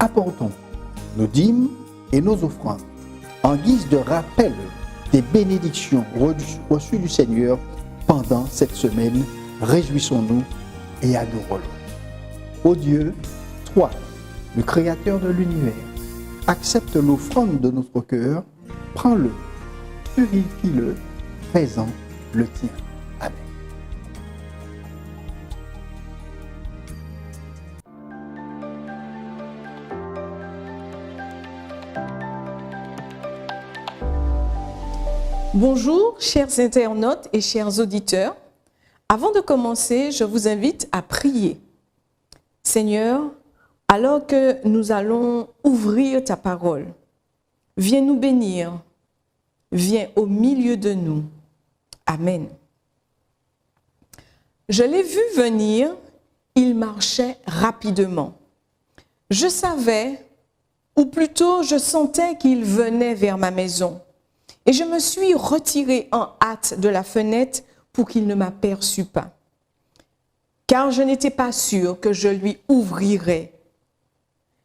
apportons nos dîmes et nos offrandes en guise de rappel des bénédictions reçues du Seigneur pendant cette semaine. Réjouissons-nous et adorons-le. Ô Dieu, toi, le Créateur de l'univers, accepte l'offrande de notre cœur, prends-le, purifie-le, fais-en le tien. Amen. Bonjour, chers internautes et chers auditeurs. Avant de commencer, je vous invite à prier. Seigneur, alors que nous allons ouvrir ta parole, viens nous bénir, viens au milieu de nous. Amen. Je l'ai vu venir, il marchait rapidement. Je savais, ou plutôt je sentais qu'il venait vers ma maison. Et je me suis retirée en hâte de la fenêtre pour qu'il ne m'aperçût pas. Car je n'étais pas sûre que je lui ouvrirais.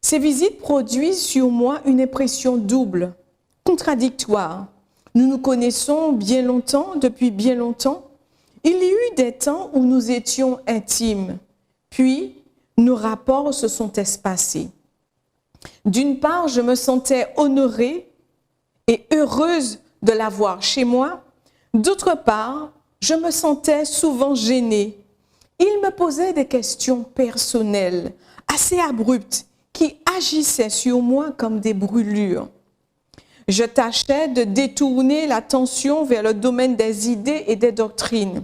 Ces visites produisent sur moi une impression double, contradictoire. Nous nous connaissons bien longtemps, depuis bien longtemps. Il y eut des temps où nous étions intimes, puis nos rapports se sont espacés. D'une part, je me sentais honorée et heureuse de l'avoir chez moi. D'autre part, je me sentais souvent gênée. Il me posait des questions personnelles, assez abruptes, qui agissaient sur moi comme des brûlures. Je tâchais de détourner l'attention vers le domaine des idées et des doctrines.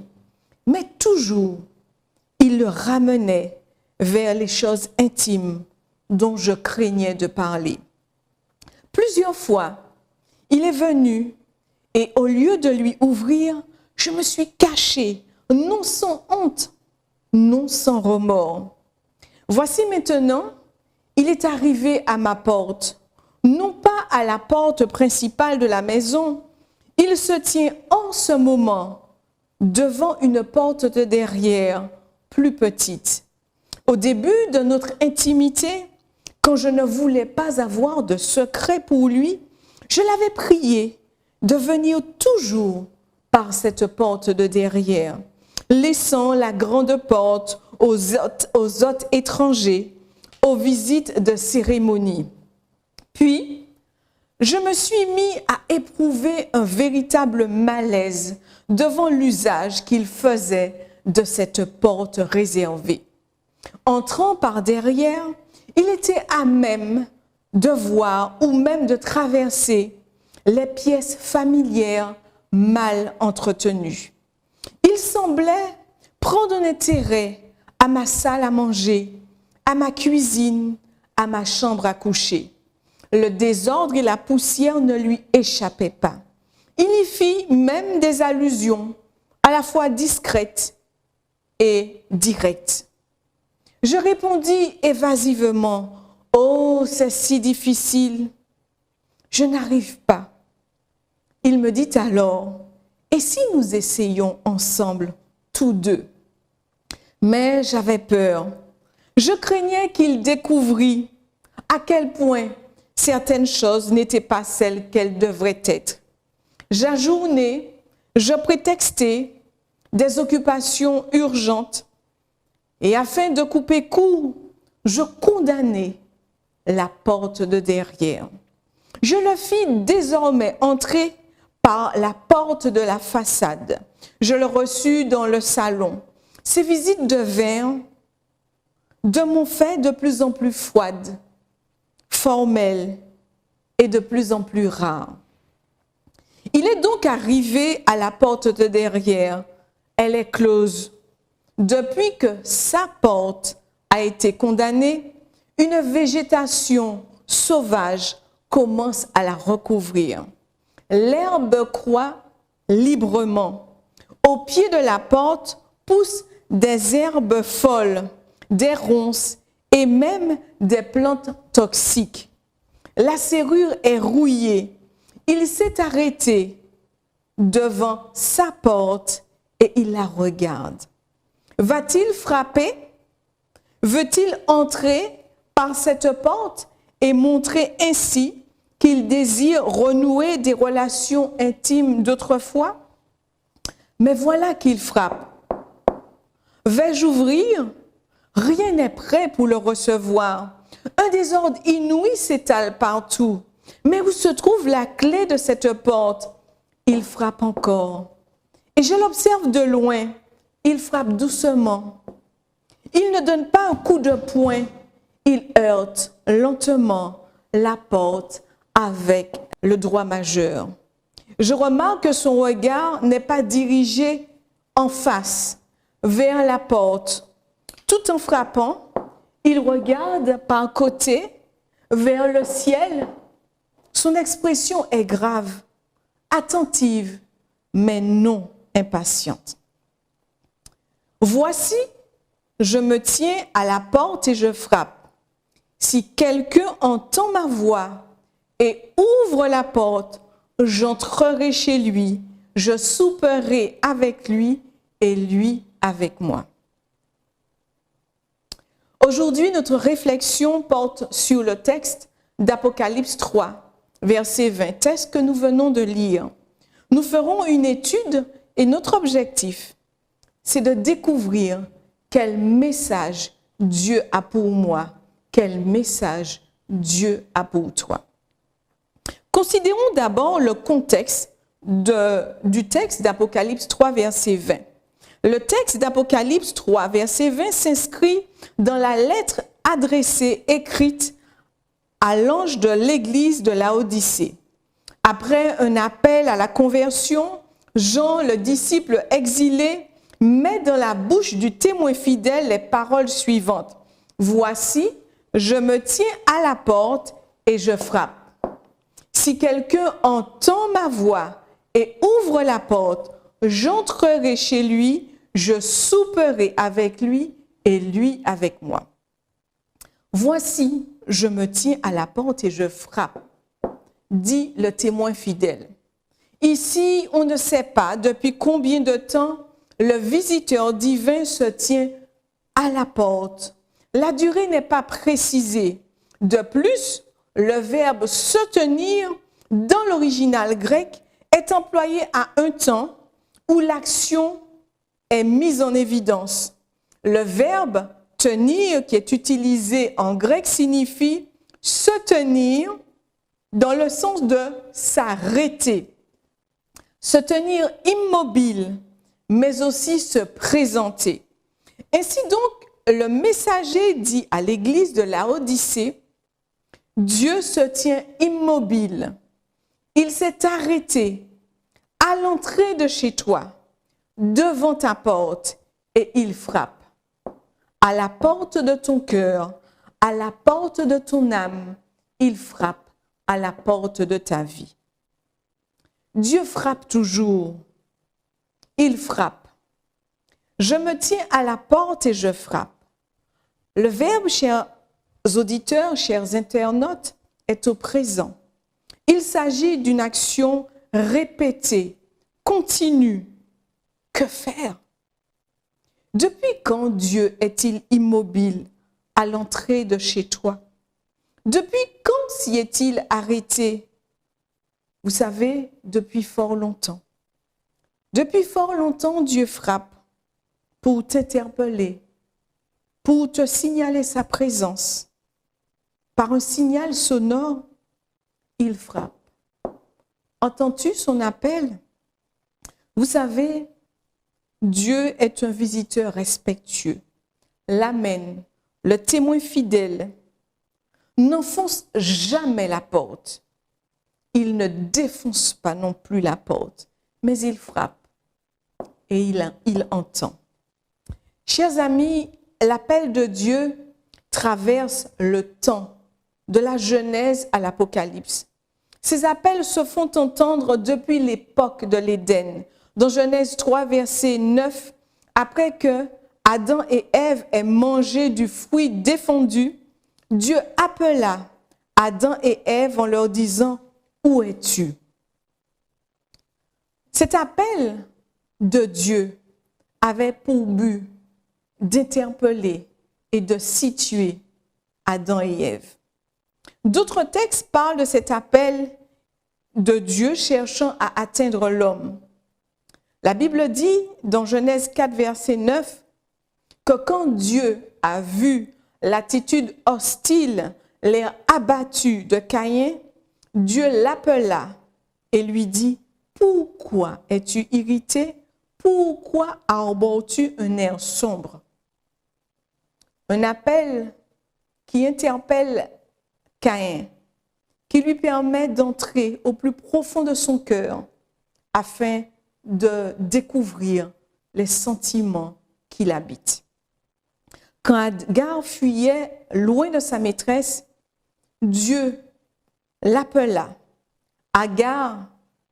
Mais toujours, il le ramenait vers les choses intimes dont je craignais de parler. Plusieurs fois, il est venu et au lieu de lui ouvrir, je me suis cachée, non sans honte, non sans remords. Voici maintenant, il est arrivé à ma porte, non pas à la porte principale de la maison. Il se tient en ce moment devant une porte de derrière, plus petite. Au début de notre intimité, quand je ne voulais pas avoir de secret pour lui, je l'avais prié de venir toujours par cette porte de derrière, laissant la grande porte aux hôtes étrangers, aux visites de cérémonie. Puis, je me suis mis à éprouver un véritable malaise devant l'usage qu'il faisait de cette porte réservée. Entrant par derrière, il était à même de voir ou même de traverser les pièces familières mal entretenues. Il semblait prendre un intérêt à ma salle à manger, à ma cuisine, à ma chambre à coucher. Le désordre et la poussière ne lui échappaient pas. Il y fit même des allusions à la fois discrètes et directes. Je répondis évasivement, « Oh, c'est si difficile, je n'arrive pas. » Il me dit alors, « Et si nous essayions ensemble, tous deux ?» Mais j'avais peur. Je craignais qu'il découvrît à quel point certaines choses n'étaient pas celles qu'elles devraient être. J'ajournais, je prétextais des occupations urgentes et afin de couper court, je condamnais la porte de derrière. Je le fis désormais entrer par la porte de la façade. Je le reçus dans le salon. Ces visites devinrent de mon fait de plus en plus froides, formelles et de plus en plus rares. Il est donc arrivé à la porte de derrière. Elle est close. Depuis que sa porte a été condamnée, une végétation sauvage commence à la recouvrir. L'herbe croît librement. Au pied de la porte poussent des herbes folles, des ronces et même des plantes toxiques. La serrure est rouillée. Il s'est arrêté devant sa porte et il la regarde. Va-t-il frapper? Veut-il entrer par cette porte et montrer ainsi qu'il désire renouer des relations intimes d'autrefois? Mais voilà qu'il frappe. Vais-je ouvrir? Rien n'est prêt pour le recevoir. Un désordre inouï s'étale partout. Mais où se trouve la clé de cette porte? Il frappe encore. Et je l'observe de loin. Il frappe doucement. Il ne donne pas un coup de poing. Il heurte lentement la porte avec le doigt majeur. Je remarque que son regard n'est pas dirigé en face, vers la porte. Tout en frappant, il regarde par côté, vers le ciel. Son expression est grave, attentive, mais non impatiente. Voici, je me tiens à la porte et je frappe. Si quelqu'un entend ma voix et ouvre la porte, j'entrerai chez lui, je souperai avec lui et lui avec moi. Aujourd'hui, notre réflexion porte sur le texte d'Apocalypse 3, verset 20, texte que nous venons de lire. Nous ferons une étude et notre objectif, c'est de découvrir quel message Dieu a pour moi, quel message Dieu a pour toi. Considérons d'abord le contexte du texte d'Apocalypse 3, verset 20. Le texte d'Apocalypse 3, verset 20 s'inscrit dans la lettre adressée, écrite à l'ange de l'église de Laodicée. Après un appel à la conversion, Jean, le disciple exilé, met dans la bouche du témoin fidèle les paroles suivantes. « Voici, je me tiens à la porte et je frappe. Si quelqu'un entend ma voix et ouvre la porte, j'entrerai chez lui, je souperai avec lui et lui avec moi. Voici, je me tiens à la porte et je frappe, dit le témoin fidèle. Ici, on ne sait pas depuis combien de temps le visiteur divin se tient à la porte. La durée n'est pas précisée. De plus, le verbe « se tenir » dans l'original grec est employé à un temps où l'action est mise en évidence. Le verbe « tenir » qui est utilisé en grec signifie « se tenir » dans le sens de s'arrêter, se tenir immobile, mais aussi se présenter. Ainsi donc, le messager dit à l'église de Laodicée, Dieu se tient immobile. Il s'est arrêté à l'entrée de chez toi, devant ta porte, et il frappe. À la porte de ton cœur, à la porte de ton âme, il frappe à la porte de ta vie. Dieu frappe toujours. Il frappe. Je me tiens à la porte et je frappe. Le verbe, chers auditeurs, chers internautes, est au présent. Il s'agit d'une action répétée, continue. Que faire? Depuis quand Dieu est-il immobile à l'entrée de chez toi? Depuis quand s'y est-il arrêté? Vous savez, depuis fort longtemps. Depuis fort longtemps, Dieu frappe pour t'interpeller, pour te signaler sa présence. Par un signal sonore, il frappe. Entends-tu son appel? Vous savez, Dieu est un visiteur respectueux. L'amen, le témoin fidèle, n'enfonce jamais la porte. Il ne défonce pas non plus la porte, mais il frappe et il entend. Chers amis, l'appel de Dieu traverse le temps, de la Genèse à l'Apocalypse. Ces appels se font entendre depuis l'époque de l'Éden. Dans Genèse 3, verset 9, après que Adam et Ève aient mangé du fruit défendu, Dieu appela Adam et Ève en leur disant « Où es-tu » Cet appel de Dieu avait pour but d'interpeller et de situer Adam et Ève. D'autres textes parlent de cet appel de Dieu cherchant à atteindre l'homme. La Bible dit dans Genèse 4, verset 9, que quand Dieu a vu l'attitude hostile, l'air abattu de Caïn, Dieu l'appela et lui dit, « Pourquoi es-tu irrité? Pourquoi arbores-tu un air sombre? » Un appel qui interpelle Caïn, qui lui permet d'entrer au plus profond de son cœur afin de découvrir les sentiments qui l'habitent. Quand Agar fuyait loin de sa maîtresse, Dieu l'appela. Agar,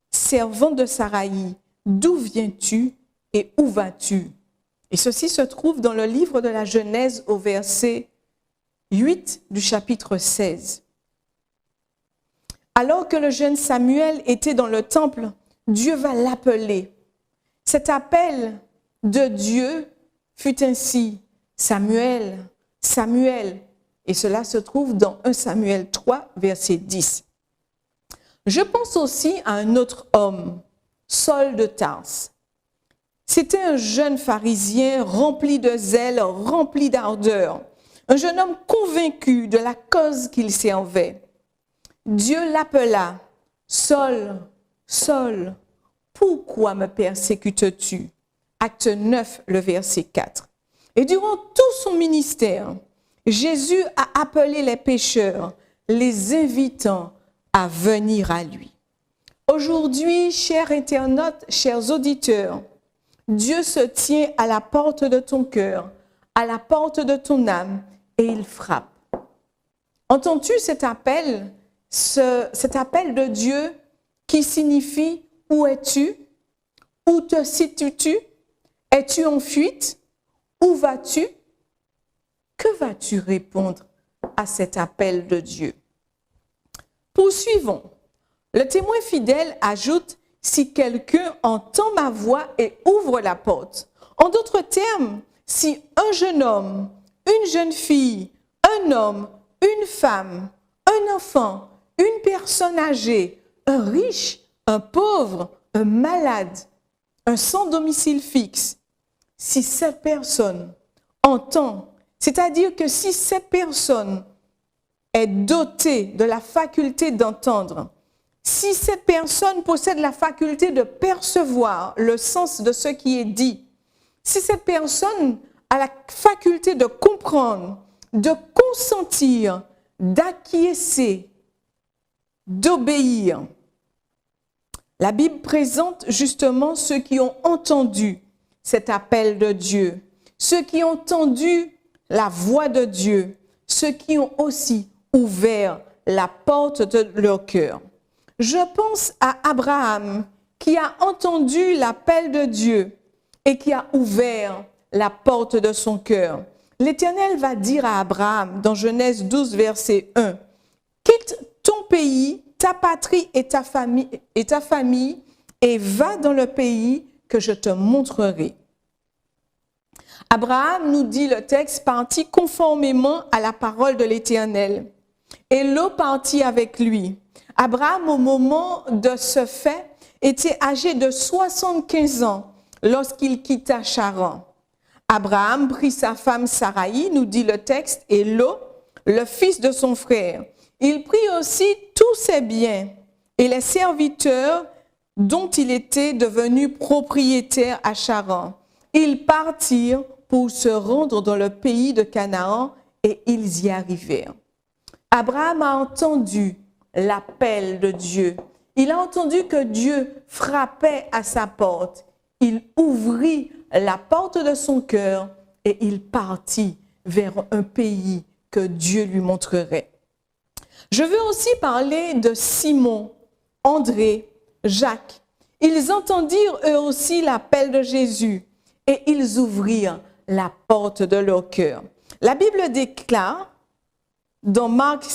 servante de Saraï, d'où viens-tu et où vas-tu? Et ceci se trouve dans le livre de la Genèse au verset 8 du chapitre 16. Alors que le jeune Samuel était dans le temple, Dieu va l'appeler. Cet appel de Dieu fut ainsi, Samuel, Samuel. Et cela se trouve dans 1 Samuel 3, verset 10. Je pense aussi à un autre homme, Saul de Tarse. C'était un jeune pharisien rempli de zèle, rempli d'ardeur. Un jeune homme convaincu de la cause qu'il servait. Dieu l'appela, « Saul, Saul, pourquoi me persécutes-tu » Acte 9, le verset 4. Et durant tout son ministère, Jésus a appelé les pécheurs, les invitant à venir à lui. Aujourd'hui, chers internautes, chers auditeurs, Dieu se tient à la porte de ton cœur, à la porte de ton âme, et il frappe. Entends-tu cet appel de Dieu qui signifie « Où es-tu? Où te situes-tu? Es-tu en fuite? Où vas-tu » Que vas-tu répondre à cet appel de Dieu? Poursuivons. Le témoin fidèle ajoute « Si quelqu'un entend ma voix et ouvre la porte ». En d'autres termes, si un jeune homme, une jeune fille, un homme, une femme, un enfant, une personne âgée, un riche, un pauvre, un malade, un sans domicile fixe, si cette personne entend, c'est-à-dire que si cette personne est dotée de la faculté d'entendre, si cette personne possède la faculté de percevoir le sens de ce qui est dit, si cette personne a la faculté de comprendre, de consentir, d'acquiescer, d'obéir. La Bible présente justement ceux qui ont entendu cet appel de Dieu, ceux qui ont entendu la voix de Dieu, ceux qui ont aussi ouvert la porte de leur cœur. Je pense à Abraham qui a entendu l'appel de Dieu et qui a ouvert la porte de son cœur. L'Éternel va dire à Abraham dans Genèse 12, verset 1, « Quitte ton pays, ta patrie et ta famille et va dans le pays que je te montrerai. » Abraham, nous dit le texte, partit conformément à la parole de l'Éternel. Et Lot partit avec lui. Abraham, au moment de ce fait, était âgé de 75 ans lorsqu'il quitta Charan. Abraham prit sa femme Saraï, nous dit le texte, et Lot, le fils de son frère. Il prit aussi tous ses biens et les serviteurs dont il était devenu propriétaire à Charan. Ils partirent pour se rendre dans le pays de Canaan et ils y arrivèrent. Abraham a entendu l'appel de Dieu. Il a entendu que Dieu frappait à sa porte. Il ouvrit la porte de son cœur et il partit vers un pays que Dieu lui montrerait. Je veux aussi parler de Simon, André, Jacques. Ils entendirent eux aussi l'appel de Jésus et ils ouvrirent la porte de leur cœur. La Bible déclare dans Marc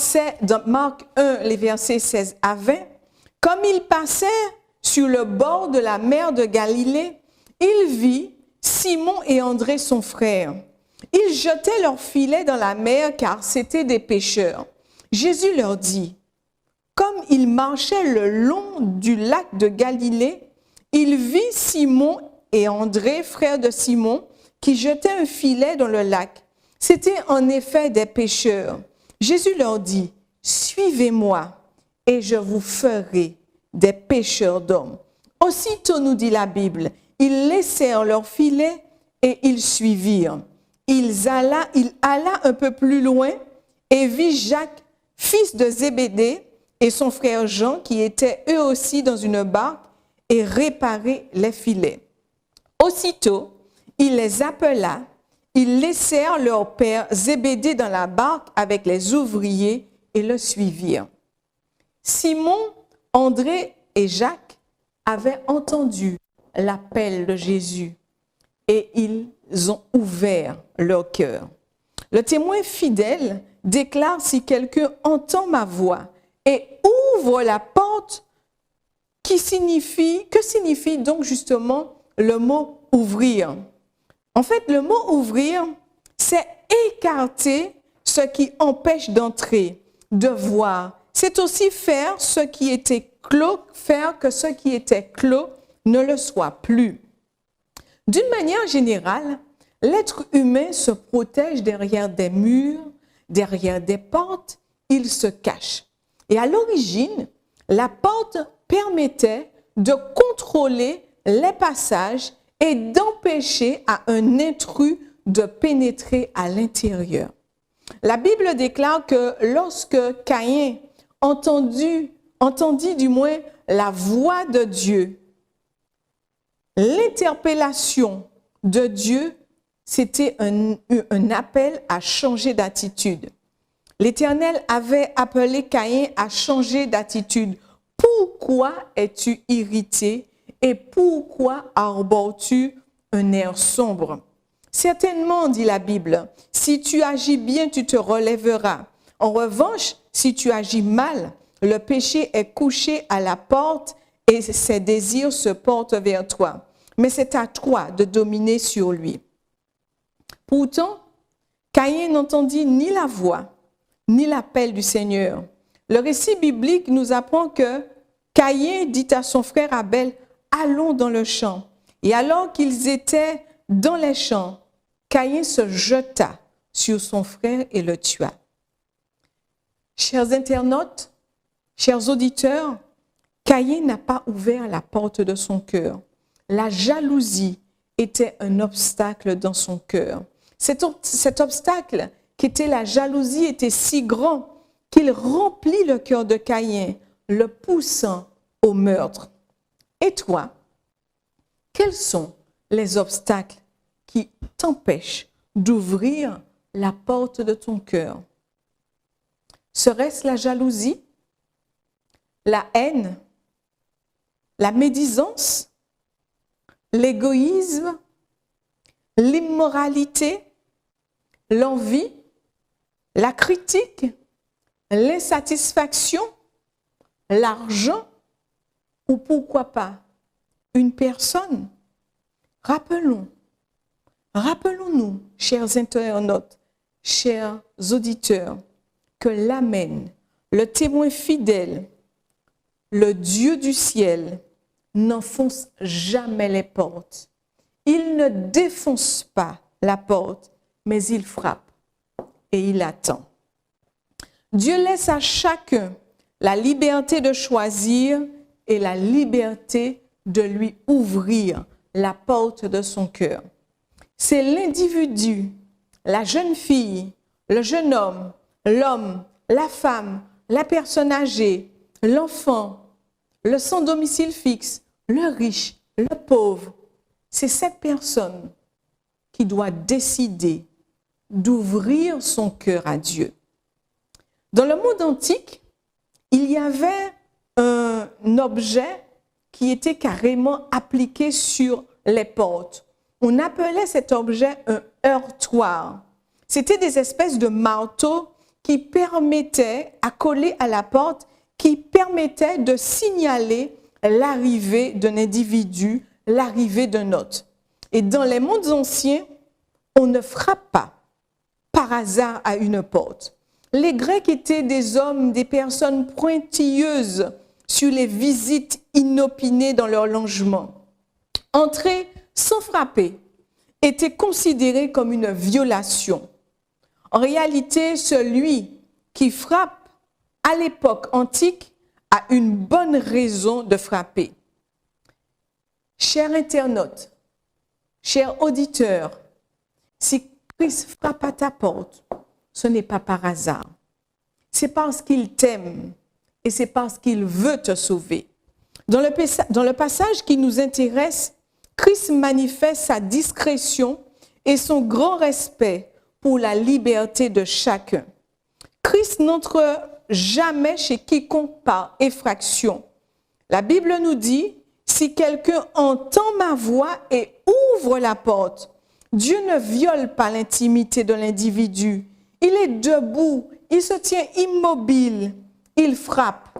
1, les versets 16 à 20, « Comme ils passèrent sur le bord de la mer de Galilée, il vit Simon et André son frère. Ils jetaient leurs filets dans la mer car c'étaient des pêcheurs. Jésus leur dit, comme il marchait le long du lac de Galilée, il vit Simon et André, frères de Simon, qui jetaient un filet dans le lac. C'étaient en effet des pêcheurs. Jésus leur dit, « Suivez-moi, et je vous ferai des pêcheurs d'hommes. » Aussitôt, nous dit la Bible, ils laissèrent leur filet et ils suivirent. Il alla un peu plus loin et vit Jacques, fils de Zébédée, et son frère Jean, qui étaient eux aussi dans une barque, et réparaient les filets. Aussitôt, il les appela, ils laissèrent leur père Zébédée dans la barque avec les ouvriers et le suivirent. Simon, André et Jacques avaient entendu l'appel de Jésus et ils ont ouvert leur cœur. Le témoin fidèle déclare, si quelqu'un entend ma voix et ouvre la porte, que signifie donc justement le mot ouvrir? En fait, le mot ouvrir, c'est écarter ce qui empêche d'entrer, de voir. C'est aussi faire ce qui était clos, faire que ce qui était clos ne le soit plus. D'une manière générale, l'être humain se protège derrière des murs, derrière des portes, il se cache. Et à l'origine, la porte permettait de contrôler les passages et d'empêcher à un intrus de pénétrer à l'intérieur. La Bible déclare que lorsque Caïn entendit du moins la voix de Dieu, l'interpellation de Dieu, c'était un appel à changer d'attitude. L'Éternel avait appelé Caïn à changer d'attitude. Pourquoi es-tu irrité et pourquoi arbores-tu un air sombre? Certainement, dit la Bible, si tu agis bien, tu te relèveras. En revanche, si tu agis mal, le péché est couché à la porte et ses désirs se portent vers toi. Mais c'est à toi de dominer sur lui. Pourtant, Caïn n'entendit ni la voix, ni l'appel du Seigneur. Le récit biblique nous apprend que Caïn dit à son frère Abel, « Allons dans le champ. » Et alors qu'ils étaient dans les champs, Caïn se jeta sur son frère et le tua. Chers internautes, chers auditeurs, Caïn n'a pas ouvert la porte de son cœur. La jalousie était un obstacle dans son cœur. Cet obstacle qui était la jalousie était si grand qu'il remplit le cœur de Caïn, le poussant au meurtre. Et toi, quels sont les obstacles qui t'empêchent d'ouvrir la porte de ton cœur? Serait-ce la jalousie, la haine, la médisance, l'égoïsme, l'immoralité, l'envie, la critique, l'insatisfaction, l'argent ou pourquoi pas une personne? Rappelons-nous, chers internautes, chers auditeurs, que l'Amen, le témoin fidèle, le Dieu du ciel, n'enfonce jamais les portes. Il ne défonce pas la porte, mais il frappe et il attend. Dieu laisse à chacun la liberté de choisir et la liberté de lui ouvrir la porte de son cœur. C'est l'individu, la jeune fille, le jeune homme, l'homme, la femme, la personne âgée, l'enfant, le sans domicile fixe, le riche, le pauvre. C'est cette personne qui doit décider d'ouvrir son cœur à Dieu. Dans le monde antique, il y avait un objet qui était carrément appliqué sur les portes. On appelait cet objet un heurtoir. C'était des espèces de marteaux qui permettaient, accolés à la porte, qui permettaient de signaler l'arrivée d'un individu, l'arrivée d'un autre. Et dans les mondes anciens, on ne frappe pas par hasard à une porte. Les Grecs étaient des hommes, des personnes pointilleuses sur les visites inopinées dans leur logement. Entrer sans frapper était considéré comme une violation. En réalité, celui qui frappe à l'époque antique a une bonne raison de frapper. Chers internautes, chers auditeurs, si Christ frappe à ta porte, ce n'est pas par hasard. C'est parce qu'il t'aime et c'est parce qu'il veut te sauver. Dans le passage qui nous intéresse, Christ manifeste sa discrétion et son grand respect pour la liberté de chacun. Christ n'entre jamais chez quiconque par effraction. La Bible nous dit, si quelqu'un entend ma voix et ouvre la porte, Dieu ne viole pas l'intimité de l'individu. Il est debout, il se tient immobile, il frappe,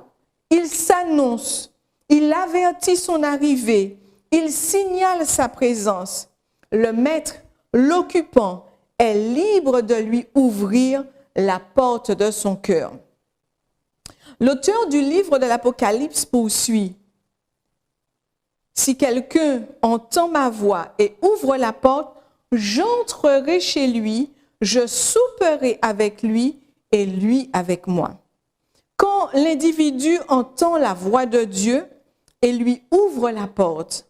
il s'annonce, il avertit son arrivée, il signale sa présence. Le maître, l'occupant, est libre de lui ouvrir la porte de son cœur. L'auteur du livre de l'Apocalypse poursuit. Si quelqu'un entend ma voix et ouvre la porte, j'entrerai chez lui, je souperai avec lui et lui avec moi. Quand l'individu entend la voix de Dieu et lui ouvre la porte,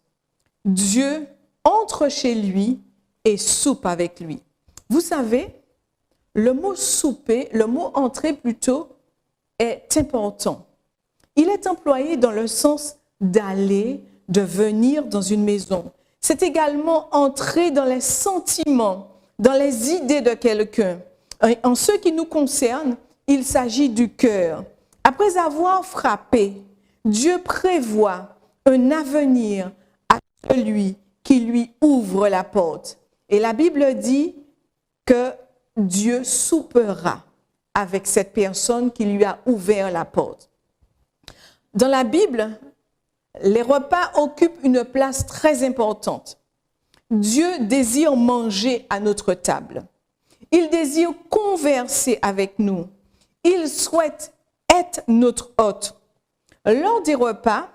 Dieu entre chez lui et soupe avec lui. Vous savez, le mot souper, le mot entrer plutôt, est important. Il est employé dans le sens d'aller, de venir dans une maison. C'est également entrer dans les sentiments, dans les idées de quelqu'un. En ce qui nous concerne, il s'agit du cœur. Après avoir frappé, Dieu prévoit un avenir à celui qui lui ouvre la porte. Et la Bible dit que Dieu soupera avec cette personne qui lui a ouvert la porte. Dans la Bible, les repas occupent une place très importante. Dieu désire manger à notre table. Il désire converser avec nous. Il souhaite être notre hôte. Lors des repas,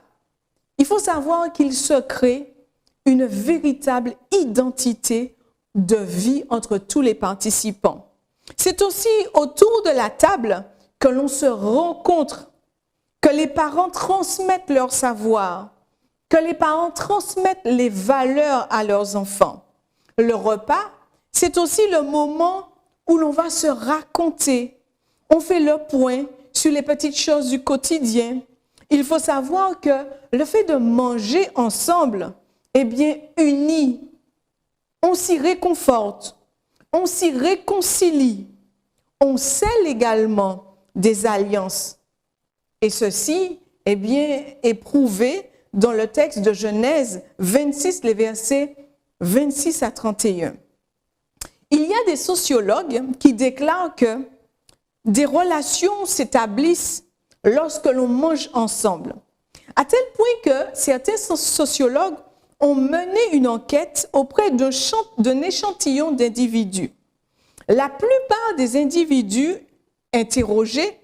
il faut savoir qu'il se crée une véritable identité de vie entre tous les participants. C'est aussi autour de la table que l'on se rencontre, que les parents transmettent leur savoir, que les parents transmettent les valeurs à leurs enfants. Le repas, c'est aussi le moment où l'on va se raconter. On fait le point sur les petites choses du quotidien. Il faut savoir que le fait de manger ensemble, eh bien, unit. On s'y réconforte, on s'y réconcilie, on scelle également des alliances. Et ceci, eh bien, est prouvé dans le texte de Genèse 26, les versets 26 à 31. Il y a des sociologues qui déclarent que des relations s'établissent lorsque l'on mange ensemble. À tel point que certains sociologues ont mené une enquête auprès d'un échantillon d'individus. La plupart des individus interrogés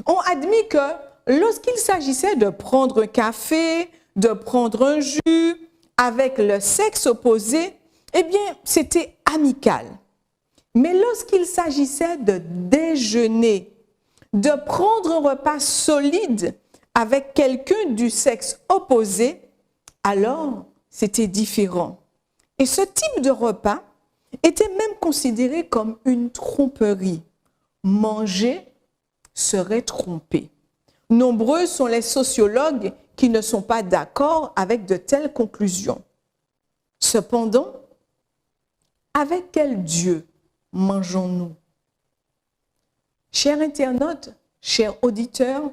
ont admis que lorsqu'il s'agissait de prendre un café, de prendre un jus avec le sexe opposé, eh bien, c'était amical. Mais lorsqu'il s'agissait de déjeuner, de prendre un repas solide avec quelqu'un du sexe opposé, alors c'était différent. Et ce type de repas était même considéré comme une tromperie. Manger serait tromper. Nombreux sont les sociologues qui ne sont pas d'accord avec de telles conclusions. Cependant, avec quel Dieu mangeons-nous? Chers internautes, chers auditeurs,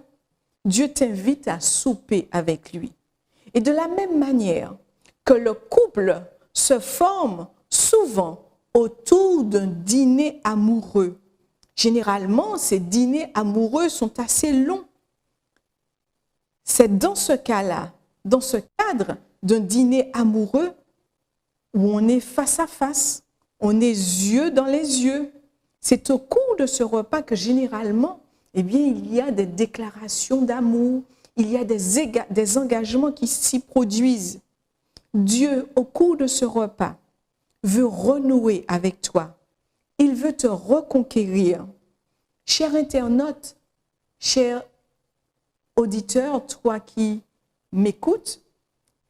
Dieu t'invite à souper avec lui. Et de la même manière que le couple se forme souvent autour d'un dîner amoureux. Généralement, ces dîners amoureux sont assez longs. C'est dans ce cas-là, dans ce cadre d'un dîner amoureux, où on est face à face, on est yeux dans les yeux, C'est au cours de ce repas que généralement, eh bien, il y a des déclarations d'amour, il y a des engagements qui s'y produisent. Dieu, au cours de ce repas, veut renouer avec toi. Il veut te reconquérir. Cher internaute, cher auditeur, toi qui m'écoutes,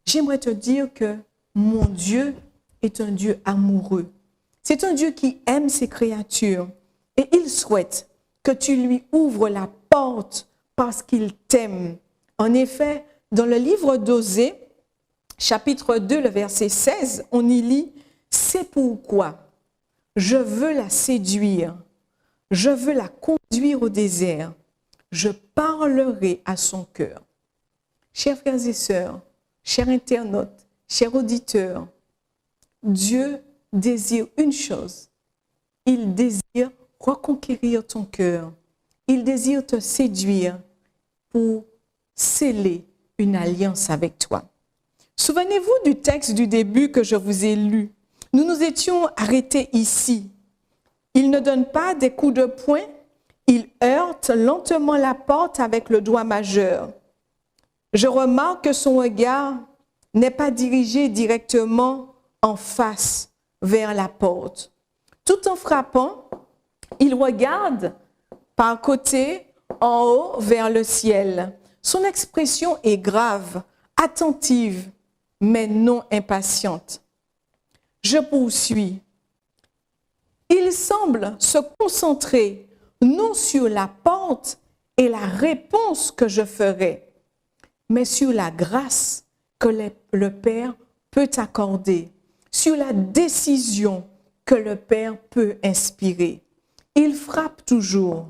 j'aimerais te dire que mon Dieu est un Dieu amoureux. C'est un Dieu qui aime ses créatures et il souhaite que tu lui ouvres la porte parce qu'il t'aime. En effet, dans le livre d'Osée, chapitre 2, le verset 16, on y lit « C'est pourquoi je veux la séduire, je veux la conduire au désert, je parlerai à son cœur. » Chers frères et sœurs, chers internautes, chers auditeurs, Dieu désire une chose. Il désire reconquérir ton cœur. Il désire te séduire pour sceller une alliance avec toi. Souvenez-vous du texte du début que je vous ai lu. Nous nous étions arrêtés ici. Il ne donne pas des coups de poing, il heurte lentement la porte avec le doigt majeur. Je remarque que son regard n'est pas dirigé directement en face vers la porte. Tout en frappant, il regarde par côté, en haut, vers le ciel. Son expression est grave, attentive, mais non impatiente. Je poursuis. Il semble se concentrer non sur la porte et la réponse que je ferai, mais sur la grâce que le Père peut accorder, sur la décision que le Père peut inspirer. Il frappe toujours.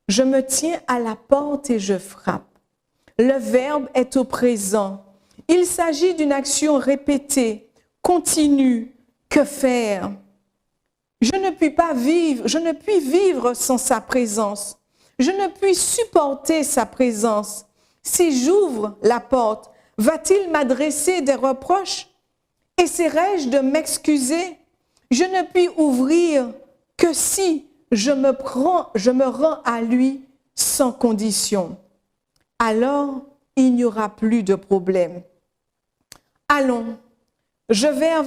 Je me tiens à la porte et je frappe. Le verbe est au présent. Il s'agit d'une action répétée, continue. Que faire? Je ne puis vivre sans sa présence. Je ne puis supporter sa présence. Si j'ouvre la porte, va-t-il m'adresser des reproches? Essaierai-je de m'excuser? Je ne puis ouvrir que si je me rends à lui sans condition. Alors, il n'y aura plus de problème. Allons, je vais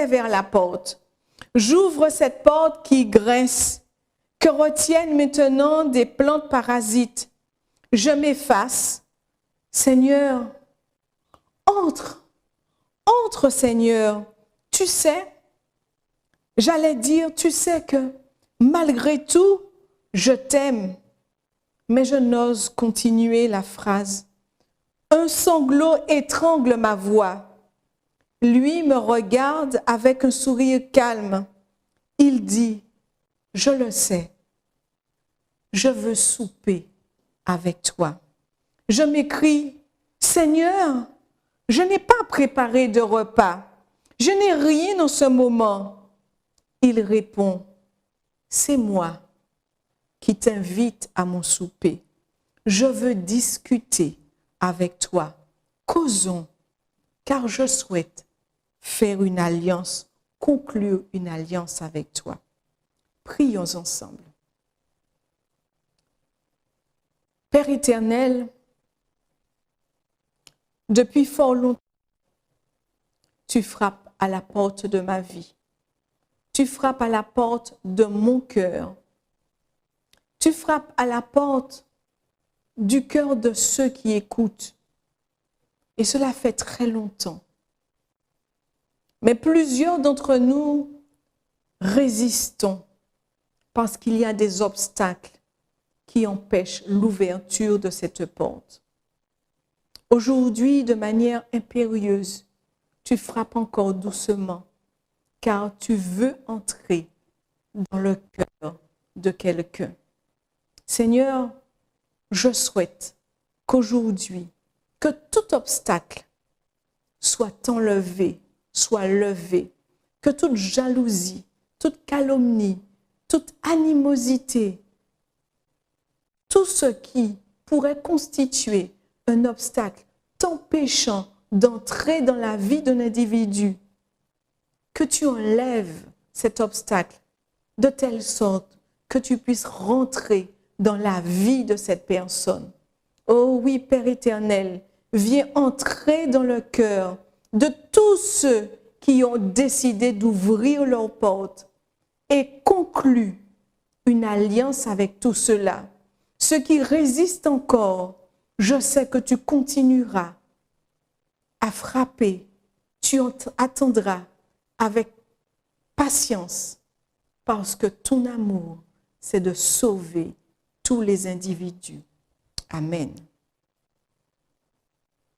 vers la porte. J'ouvre cette porte qui grince, que retiennent maintenant des plantes parasites. Je m'efface. Seigneur, entre Seigneur. Tu sais, j'allais dire, tu sais que malgré tout, je t'aime. Mais je n'ose continuer la phrase. Un sanglot étrangle ma voix. Lui me regarde avec un sourire calme. Il dit, je le sais, je veux souper avec toi. Je m'écrie, Seigneur, je n'ai pas préparé de repas. Je n'ai rien en ce moment. Il répond, c'est moi qui t'invite à mon souper. Je veux discuter avec toi. Causons, car je souhaite faire une alliance, conclure une alliance avec toi. Prions ensemble. Père éternel, depuis fort longtemps, tu frappes à la porte de ma vie. Tu frappes à la porte de mon cœur. Tu frappes à la porte du cœur de ceux qui écoutent. Et cela fait très longtemps. Mais plusieurs d'entre nous résistons parce qu'il y a des obstacles qui empêchent l'ouverture de cette porte. Aujourd'hui, de manière impérieuse, tu frappes encore doucement, car tu veux entrer dans le cœur de quelqu'un. Seigneur, je souhaite qu'aujourd'hui, que tout obstacle soit enlevé, soit levé, que toute jalousie, toute calomnie, toute animosité, tout ce qui pourrait constituer un obstacle t'empêchant d'entrer dans la vie d'un individu, que tu enlèves cet obstacle de telle sorte que tu puisses rentrer dans la vie de cette personne. Oh oui, Père éternel, viens entrer dans le cœur de tous ceux qui ont décidé d'ouvrir leurs portes et conclut une alliance avec tout cela. Ceux qui résistent encore, je sais que tu continueras à frapper, tu attendras avec patience parce que ton amour, c'est de sauver tous les individus. Amen.